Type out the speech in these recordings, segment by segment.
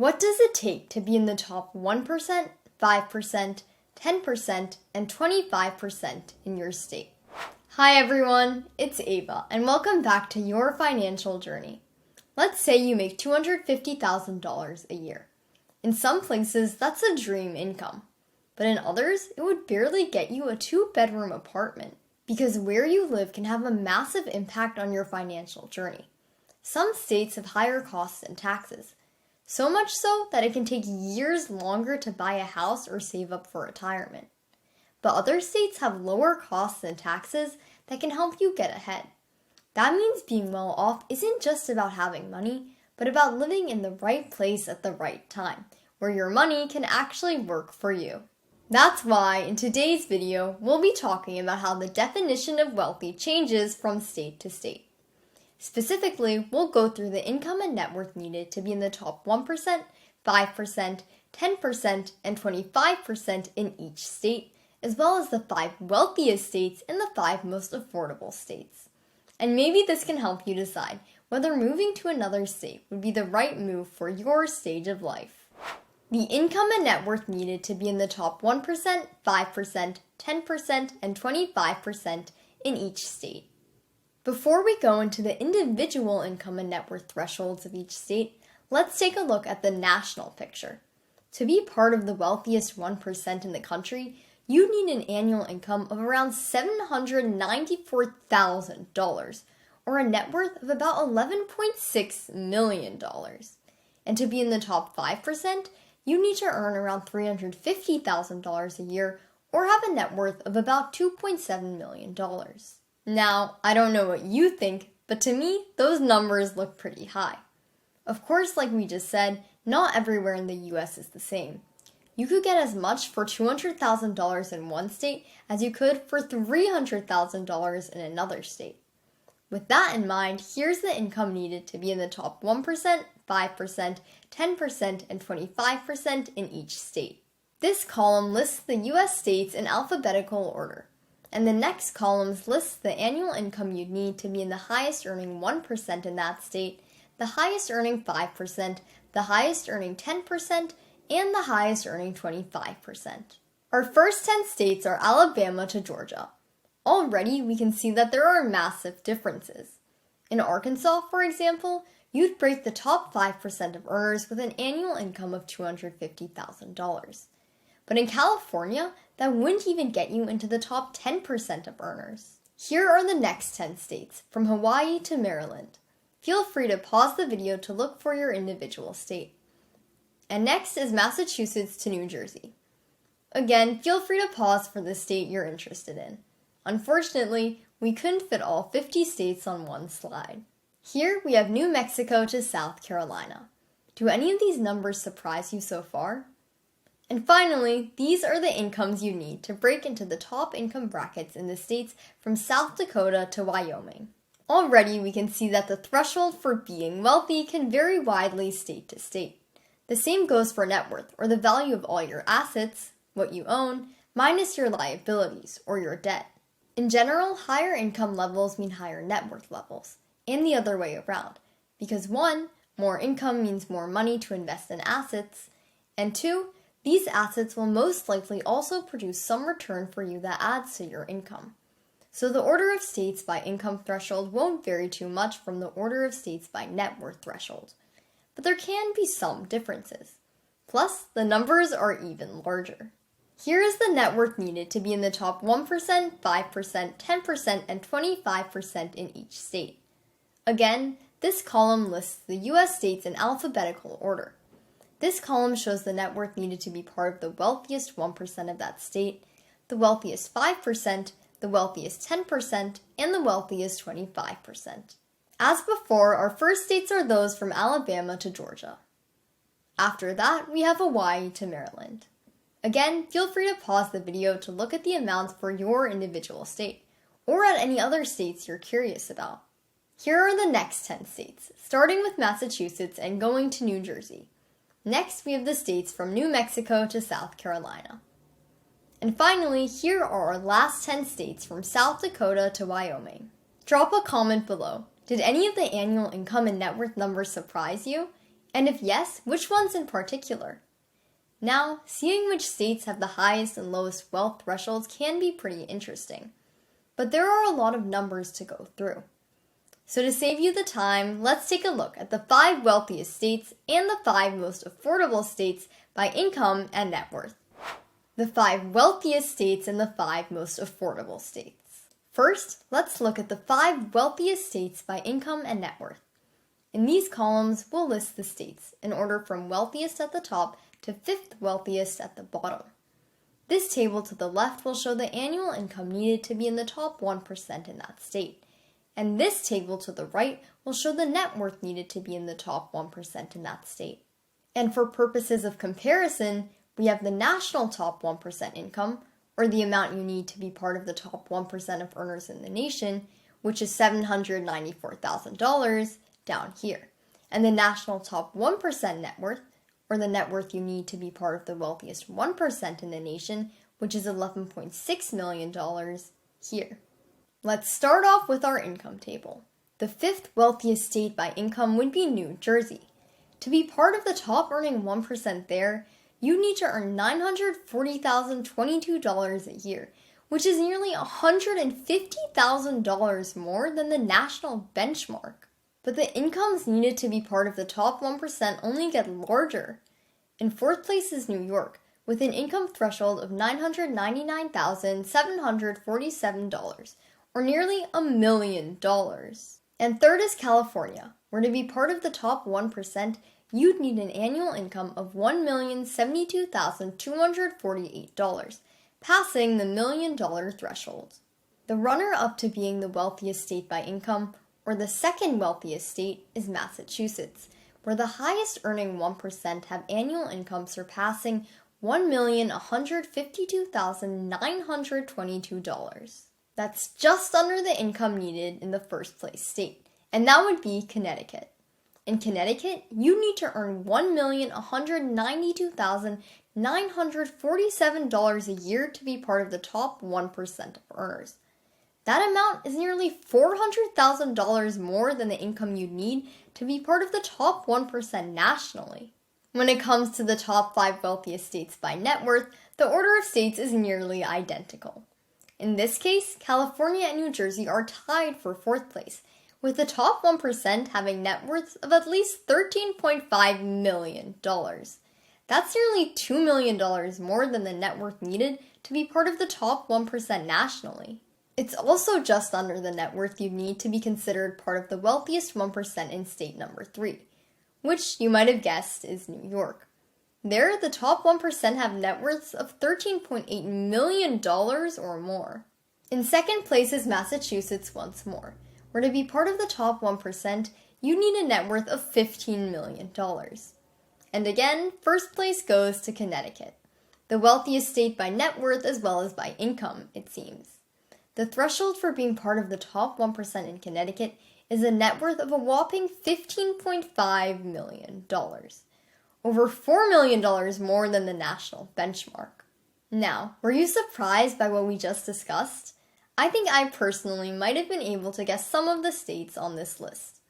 What does it take to be in the top 1%, 5%, 10%, and 25% in your state? Hi everyone, it's Ava, and welcome back to Your Financial Journey. Let's say you make $250,000 a year. In some places, that's a dream income. But in others, it would barely get you a 2-bedroom apartment, because where you live can have a massive impact on your financial journey. Some states have higher costs and taxes, so much so that it can take years longer to buy a house or save up for retirement. But other states have lower costs and taxes that can help you get ahead. That means being well off isn't just about having money, but about living in the right place at the right time, where your money can actually work for you. That's why in today's video, we'll be talking about how the definition of wealthy changes from state to state. Specifically, we'll go through the income and net worth needed to be in the top 1%, 5%, 10%, and 25% in each state, as well as the 5 wealthiest states and the 5 most affordable states. And maybe this can help you decide whether moving to another state would be the right move for your stage of life. The income and net worth needed to be in the top 1%, 5%, 10%, and 25% in each state. Before we go into the individual income and net worth thresholds of each state, let's take a look at the national picture. To be part of the wealthiest 1% in the country, you need an annual income of around $794,000, or a net worth of about $11.6 million. And to be in the top 5%, you need to earn around $350,000 a year, or have a net worth of about $2.7 million. Now, I don't know what you think, but to me, those numbers look pretty high. Of course, like we just said, not everywhere in the US is the same. You could get as much for $200,000 in one state as you could for $300,000 in another state. With that in mind, here's the income needed to be in the top 1%, 5%, 10%, and 25% in each state. This column lists the US states in alphabetical order, and the next columns lists the annual income you'd need to be in the highest earning 1% in that state, the highest earning 5%, the highest earning 10%, and the highest earning 25%. Our first 10 states are Alabama to Georgia. Already, we can see that there are massive differences. In Arkansas, for example, you'd break the top 5% of earners with an annual income of $250,000. But in California, that wouldn't even get you into the top 10% of earners. Here are the next 10 states, from Hawaii to Maryland. Feel free to pause the video to look for your individual state. And next is Massachusetts to New Jersey. Again, feel free to pause for the state you're interested in. Unfortunately, we couldn't fit all 50 states on one slide. Here we have New Mexico to South Carolina. Do any of these numbers surprise you so far? And finally, these are the incomes you need to break into the top income brackets in the states from South Dakota to Wyoming. Already we can see that the threshold for being wealthy can vary widely state to state. The same goes for net worth, or the value of all your assets, what you own, minus your liabilities, or your debt. In general, higher income levels mean higher net worth levels, and the other way around, because 1, more income means more money to invest in assets, and 2, these assets will most likely also produce some return for you that adds to your income. So the order of states by income threshold won't vary too much from the order of states by net worth threshold, but there can be some differences. Plus, the numbers are even larger. Here is the net worth needed to be in the top 1%, 5%, 10%, and 25% in each state. Again, this column lists the US states in alphabetical order. This column shows the net worth needed to be part of the wealthiest 1% of that state, the wealthiest 5%, the wealthiest 10%, and the wealthiest 25%. As before, our first states are those from Alabama to Georgia. After that, we have Hawaii to Maryland. Again, feel free to pause the video to look at the amounts for your individual state, or at any other states you're curious about. Here are the next 10 states, starting with Massachusetts and going to New Jersey. Next, we have the states from New Mexico to South Carolina. And finally, here are our last 10 states from South Dakota to Wyoming. Drop a comment below. Did any of the annual income and net worth numbers surprise you? And if yes, which ones in particular? Now, seeing which states have the highest and lowest wealth thresholds can be pretty interesting, but there are a lot of numbers to go through. So to save you the time, let's take a look at the 5 wealthiest states and the 5 most affordable states by income and net worth. The 5 wealthiest states and the 5 most affordable states. First, let's look at the 5 wealthiest states by income and net worth. In these columns, we'll list the states in order from wealthiest at the top to 5th wealthiest at the bottom. This table to the left will show the annual income needed to be in the top 1% in that state. And this table to the right will show the net worth needed to be in the top 1% in that state. And for purposes of comparison, we have the national top 1% income, or the amount you need to be part of the top 1% of earners in the nation, which is $794,000 down here. And the national top 1% net worth, or the net worth you need to be part of the wealthiest 1% in the nation, which is $11.6 million here. Let's start off with our income table. The 5th wealthiest state by income would be New Jersey. To be part of the top earning 1% there, you need to earn $940,022 a year, which is nearly $150,000 more than the national benchmark. But the incomes needed to be part of the top 1% only get larger. In 4th place is New York, with an income threshold of $999,747, or nearly $1 million. And 3rd is California, where to be part of the top 1%, you'd need an annual income of $1,072,248, passing the $1 million threshold. The runner-up to being the wealthiest state by income, or the 2nd wealthiest state, is Massachusetts, where the highest earning 1% have annual income surpassing $1,152,922. That's just under the income needed in the 1st place state, and that would be Connecticut. In Connecticut, you need to earn $1,192,947 a year to be part of the top 1% of earners. That amount is nearly $400,000 more than the income you need to be part of the top 1% nationally. When it comes to the top 5 wealthiest states by net worth, the order of states is nearly identical. In this case, California and New Jersey are tied for 4th place, with the top 1% having net worths of at least $13.5 million. That's nearly $2 million more than the net worth needed to be part of the top 1% nationally. It's also just under the net worth you need to be considered part of the wealthiest 1% in state number 3, which you might have guessed is New York. There, the top 1% have net worths of $13.8 million or more. In 2nd place is Massachusetts once more, where to be part of the top 1%, you need a net worth of $15 million. And again, 1st place goes to Connecticut, the wealthiest state by net worth as well as by income, it seems. The threshold for being part of the top 1% in Connecticut is a net worth of a whopping $15.5 million. Over $4 million more than the national benchmark. Now, were you surprised by what we just discussed? I think I personally might have been able to guess some of the states on this list.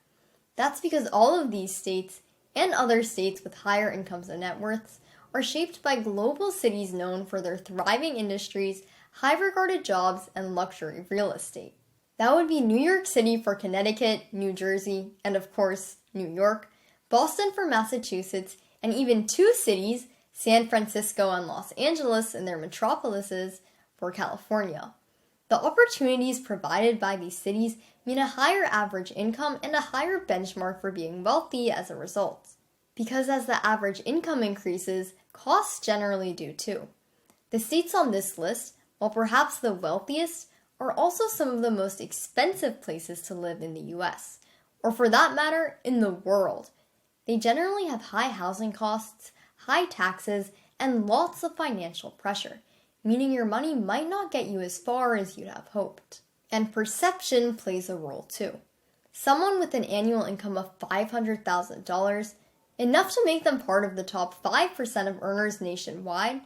That's because all of these states, and other states with higher incomes and net worths, are shaped by global cities known for their thriving industries, high-regarded jobs, and luxury real estate. That would be New York City for Connecticut, New Jersey, and of course, New York, Boston for Massachusetts, and even 2 cities, San Francisco and Los Angeles and their metropolises, for California. The opportunities provided by these cities mean a higher average income and a higher benchmark for being wealthy as a result. Because as the average income increases, costs generally do too. The states on this list, while perhaps the wealthiest, are also some of the most expensive places to live in the US, or for that matter, in the world. They generally have high housing costs, high taxes, and lots of financial pressure, meaning your money might not get you as far as you'd have hoped. And perception plays a role too. Someone with an annual income of $500,000, enough to make them part of the top 5% of earners nationwide,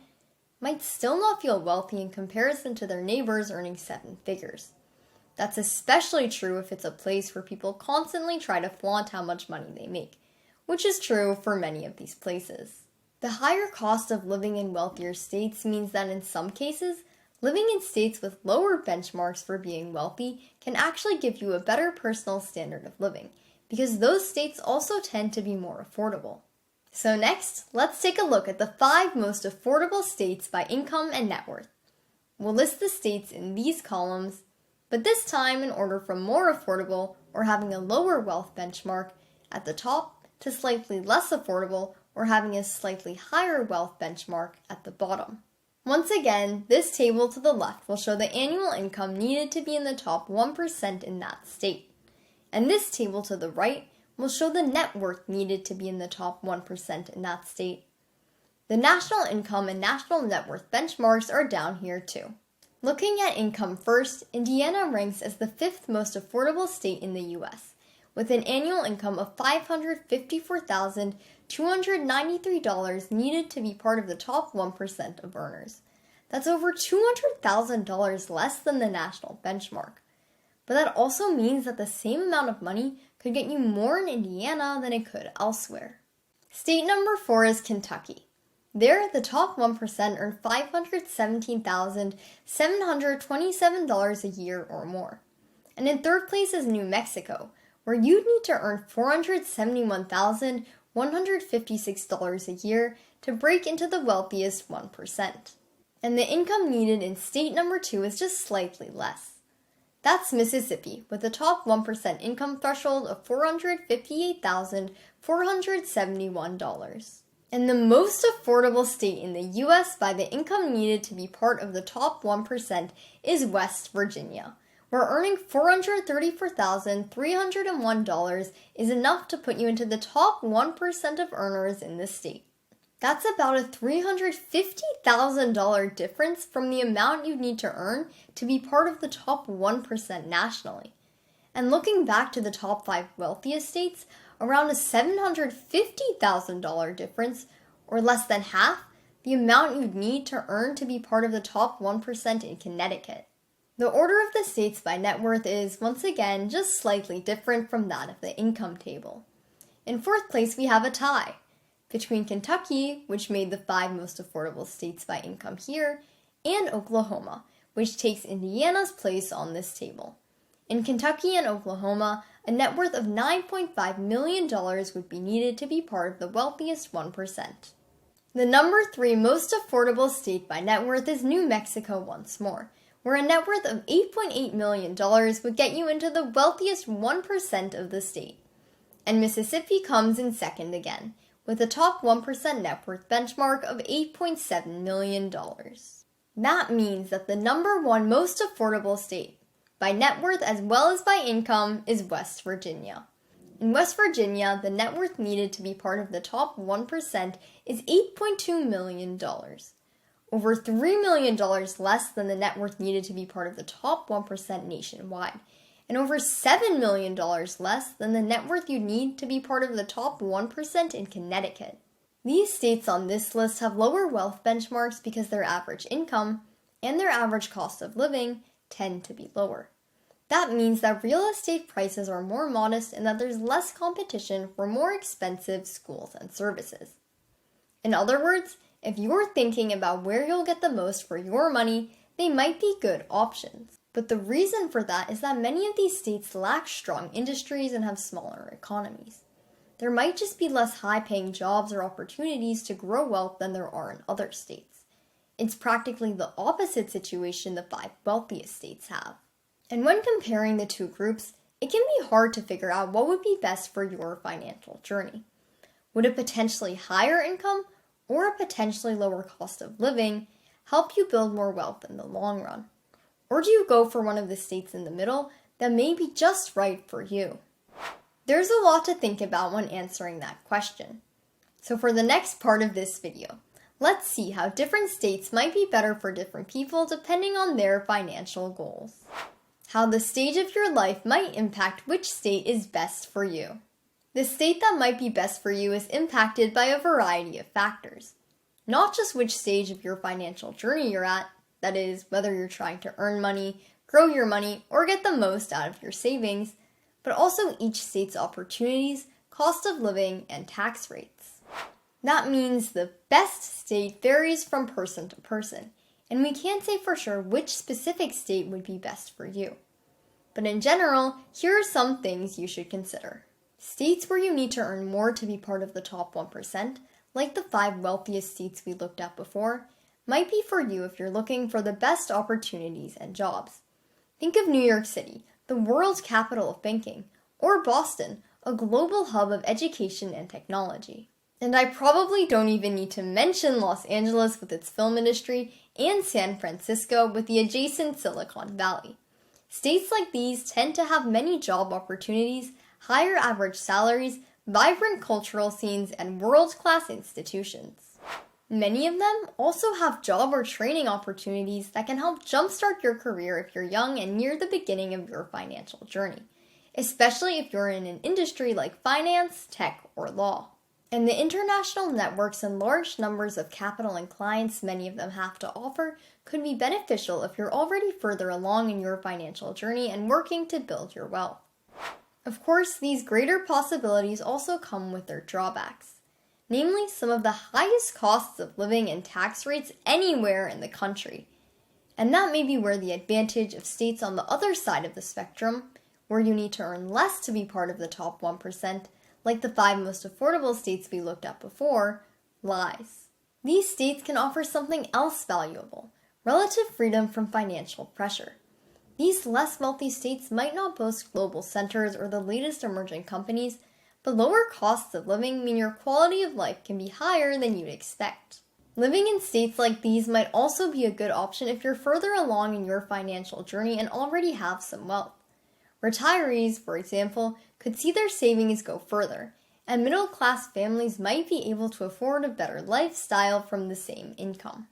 might still not feel wealthy in comparison to their neighbors earning 7 figures. That's especially true if it's a place where people constantly try to flaunt how much money they make, which is true for many of these places. The higher cost of living in wealthier states means that in some cases, living in states with lower benchmarks for being wealthy can actually give you a better personal standard of living, because those states also tend to be more affordable. So next, let's take a look at the 5 most affordable states by income and net worth. We'll list the states in these columns, but this time in order from more affordable or having a lower wealth benchmark at the top to slightly less affordable or having a slightly higher wealth benchmark at the bottom. Once again, this table to the left will show the annual income needed to be in the top 1% in that state. And this table to the right will show the net worth needed to be in the top 1% in that state. The national income and national net worth benchmarks are down here too. Looking at income first, Indiana ranks as the 5th most affordable state in the U.S., with an annual income of $554,293 needed to be part of the top 1% of earners. That's over $200,000 less than the national benchmark. But that also means that the same amount of money could get you more in Indiana than it could elsewhere. State number 4 is Kentucky. There, the top 1% earn $517,727 a year or more. And in third place is New Mexico, where you'd need to earn $471,156 a year to break into the wealthiest 1%. And the income needed in state number 2 is just slightly less. That's Mississippi, with a top 1% income threshold of $458,471. And the most affordable state in the U.S. by the income needed to be part of the top 1% is West Virginia, where earning $434,301 is enough to put you into the top 1% of earners in the state. That's about a $350,000 difference from the amount you'd need to earn to be part of the top 1% nationally. And looking back to the top 5 wealthiest states, around a $750,000 difference, or less than half, the amount you'd need to earn to be part of the top 1% in Connecticut. The order of the states by net worth is, once again, just slightly different from that of the income table. In 4th place, we have a tie between Kentucky, which made the 5 most affordable states by income here, and Oklahoma, which takes Indiana's place on this table. In Kentucky and Oklahoma, a net worth of $9.5 million would be needed to be part of the wealthiest 1%. The number 3 most affordable state by net worth is New Mexico once more, where a net worth of $8.8 million would get you into the wealthiest 1% of the state. And Mississippi comes in second again, with a top 1% net worth benchmark of $8.7 million. That means that the number 1 most affordable state by net worth as well as by income is West Virginia. In West Virginia, the net worth needed to be part of the top 1% is $8.2 million. Over $3 million less than the net worth needed to be part of the top 1% nationwide, and over $7 million less than the net worth you need to be part of the top 1% in Connecticut. These states on this list have lower wealth benchmarks because their average income and their average cost of living tend to be lower. That means that real estate prices are more modest and that there's less competition for more expensive schools and services. In other words, if you're thinking about where you'll get the most for your money, they might be good options. But the reason for that is that many of these states lack strong industries and have smaller economies. There might just be less high-paying jobs or opportunities to grow wealth than there are in other states. It's practically the opposite situation the 5 wealthiest states have. And when comparing the 2 groups, it can be hard to figure out what would be best for your financial journey. Would a potentially higher income or a potentially lower cost of living help you build more wealth in the long run? Or do you go for one of the states in the middle that may be just right for you? There's a lot to think about when answering that question. So for the next part of this video, let's see how different states might be better for different people depending on their financial goals. How the stage of your life might impact which state is best for you. The state that might be best for you is impacted by a variety of factors. Not just which stage of your financial journey you're at, that is, whether you're trying to earn money, grow your money, or get the most out of your savings, but also each state's opportunities, cost of living, and tax rates. That means the best state varies from person to person, and we can't say for sure which specific state would be best for you. But in general, here are some things you should consider. States where you need to earn more to be part of the top 1%, like the 5 wealthiest states we looked at before, might be for you if you're looking for the best opportunities and jobs. Think of New York City, the world's capital of banking, or Boston, a global hub of education and technology. And I probably don't even need to mention Los Angeles with its film industry and San Francisco with the adjacent Silicon Valley. States like these tend to have many job opportunities, higher average salaries, vibrant cultural scenes, and world-class institutions. Many of them also have job or training opportunities that can help jumpstart your career if you're young and near the beginning of your financial journey, especially if you're in an industry like finance, tech, or law. And the international networks and large numbers of capital and clients many of them have to offer could be beneficial if you're already further along in your financial journey and working to build your wealth. Of course, these greater possibilities also come with their drawbacks, namely some of the highest costs of living and tax rates anywhere in the country. And that may be where the advantage of states on the other side of the spectrum, where you need to earn less to be part of the top 1%, like the 5 most affordable states we looked at before, lies. These states can offer something else valuable, relative freedom from financial pressure. These less wealthy states might not boast global centers or the latest emerging companies, but lower costs of living mean your quality of life can be higher than you'd expect. Living in states like these might also be a good option if you're further along in your financial journey and already have some wealth. Retirees, for example, could see their savings go further, and middle-class families might be able to afford a better lifestyle from the same income.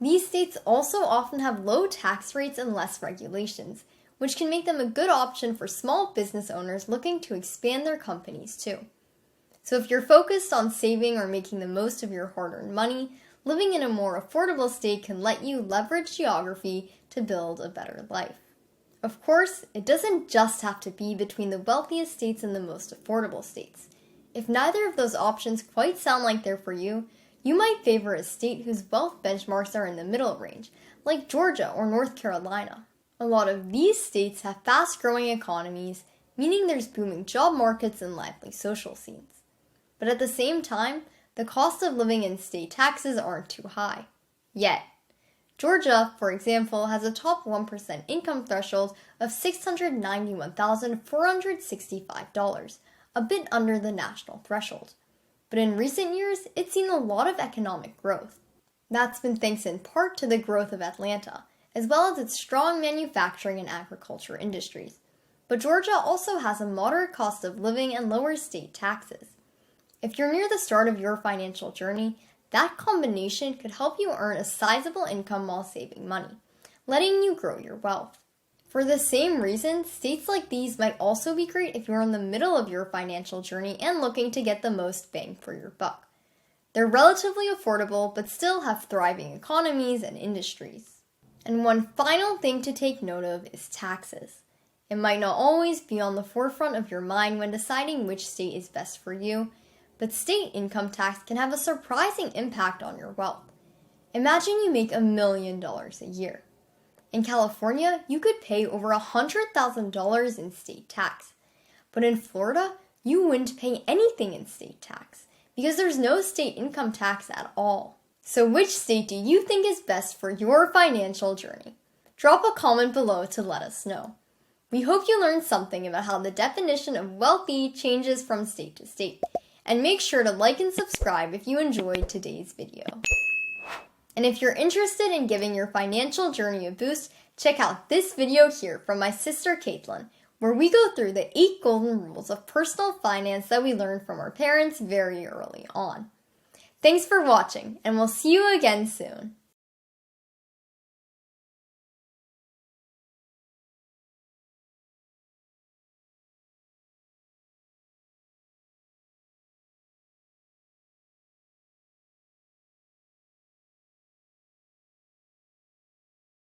These states also often have low tax rates and less regulations, which can make them a good option for small business owners looking to expand their companies too. So if you're focused on saving or making the most of your hard-earned money, living in a more affordable state can let you leverage geography to build a better life. Of course, it doesn't just have to be between the wealthiest states and the most affordable states. If neither of those options quite sound like they're for you, you might favor a state whose wealth benchmarks are in the middle range, like Georgia or North Carolina. A lot of these states have fast-growing economies, meaning there's booming job markets and lively social scenes. But at the same time, the cost of living and state taxes aren't too high. Yet. Georgia, for example, has a top 1% income threshold of $691,465, a bit under the national threshold. But in recent years, it's seen a lot of economic growth. That's been thanks in part to the growth of Atlanta, as well as its strong manufacturing and agriculture industries. But Georgia also has a moderate cost of living and lower state taxes. If you're near the start of your financial journey, that combination could help you earn a sizable income while saving money, letting you grow your wealth. For the same reason, states like these might also be great if you're in the middle of your financial journey and looking to get the most bang for your buck. They're relatively affordable, but still have thriving economies and industries. And one final thing to take note of is taxes. It might not always be on the forefront of your mind when deciding which state is best for you, but state income tax can have a surprising impact on your wealth. Imagine you make $1 million a year. In California, you could pay over $100,000 in state tax. But in Florida, you wouldn't pay anything in state tax because there's no state income tax at all. So which state do you think is best for your financial journey? Drop a comment below to let us know. We hope you learned something about how the definition of wealthy changes from state to state. And make sure to like and subscribe if you enjoyed today's video. And if you're interested in giving your financial journey a boost, check out this video here from my sister Caitlin, where we go through the 8 golden rules of personal finance that we learned from our parents very early on. Thanks for watching, and we'll see you again soon.